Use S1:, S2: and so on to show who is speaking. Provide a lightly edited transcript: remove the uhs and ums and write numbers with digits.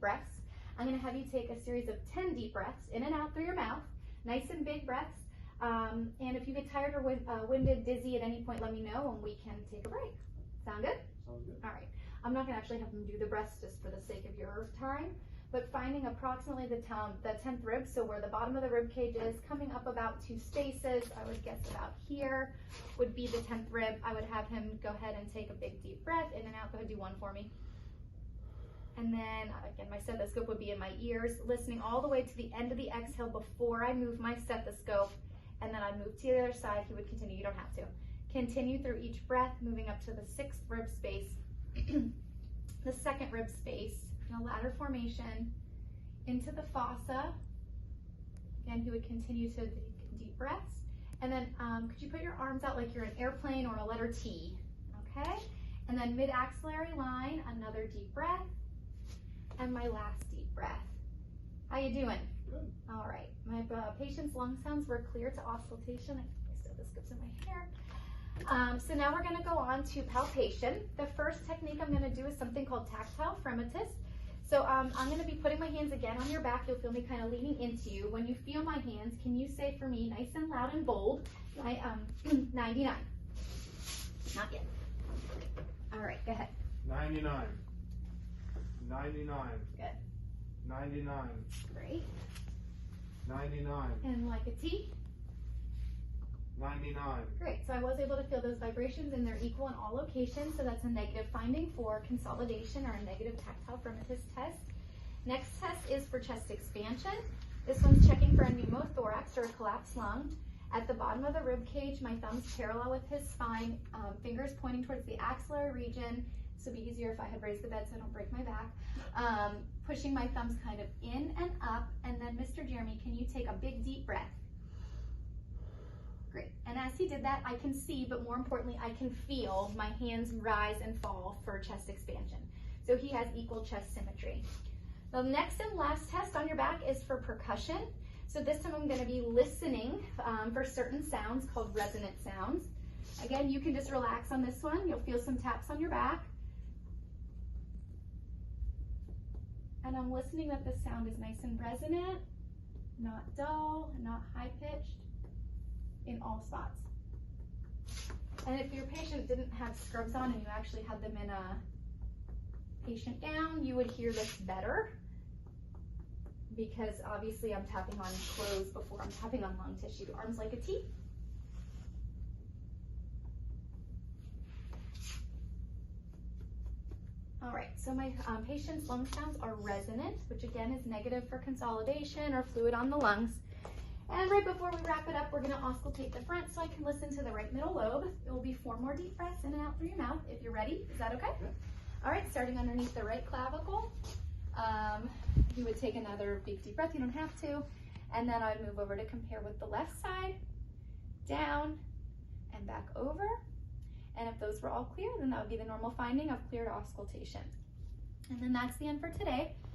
S1: breaths. I'm gonna have you take a series of 10 deep breaths in and out through your mouth, nice and big breaths. And if you get tired or winded, dizzy at any point, let me know and we can take a break. Sound good?
S2: Sounds good.
S1: All right. I'm not gonna actually have them do the breaths just for the sake of your time, but finding approximately the 10th rib, so where the bottom of the rib cage is, coming up about 2 spaces, I would guess about here would be the 10th rib. I would have him go ahead and take a big deep breath in and out. Go ahead, do one for me. And then again, my stethoscope would be in my ears, listening all the way to the end of the exhale before I move my stethoscope, and then I move to the other side. He would continue, you don't have to. Continue through each breath, moving up to the 6th rib space, the 2nd rib space, in a ladder formation, into the fossa. Again, he would continue to deep breaths. And then could you put your arms out like you're an airplane or a letter T, okay? And then mid-axillary line, another deep breath. And my last deep breath. How you doing?
S2: Good.
S1: All right, my patient's lung sounds were clear to auscultation. I think my stethoscope's in my hair. So now we're gonna go on to palpation. The first technique I'm gonna do is something called tactile fremitus. So I'm gonna be putting my hands again on your back. You'll feel me kind of leaning into you. When you feel my hands, can you say for me, nice and loud and bold, 99? Not yet. All right, go ahead.
S2: 99. 99.
S1: Good.
S2: 99.
S1: Great.
S2: 99.
S1: And like a T.
S2: 99.
S1: Great, so I was able to feel those vibrations and they're equal in all locations, so that's a negative finding for consolidation or a negative tactile fremitus test. Next test is for chest expansion. This one's checking for a pneumothorax or a collapsed lung. At the bottom of the rib cage, my thumb's parallel with his spine, fingers pointing towards the axillary region. This would be easier if I had raised the bed so I don't break my back. Pushing my thumbs kind of in and up, and then Mr. Jeremy, can you take a big deep breath? Great, and as he did that, I can see, but more importantly, I can feel my hands rise and fall for chest expansion. So he has equal chest symmetry. The next and last test on your back is for percussion. So this time I'm gonna be listening for certain sounds called resonant sounds. Again, you can just relax on this one. You'll feel some taps on your back. And I'm listening that the sound is nice and resonant, not dull, not high-pitched, in all spots. And if your patient didn't have scrubs on and you actually had them in a patient gown, you would hear this better, because obviously I'm tapping on clothes before I'm tapping on lung tissue. Arms like a T. All right, so my patient's lung sounds are resonant, which again is negative for consolidation or fluid on the lungs. And right before we wrap it up, we're gonna auscultate the front so I can listen to the right middle lobe. It will be 4 more deep breaths in and out through your mouth if you're ready. Is that okay?
S2: Yeah.
S1: All right, starting underneath the right clavicle. You would take another big deep breath, you don't have to. And then I'd move over to compare with the left side, down, and back over. And if those were all clear, then that would be the normal finding of cleared auscultation. And then that's the end for today.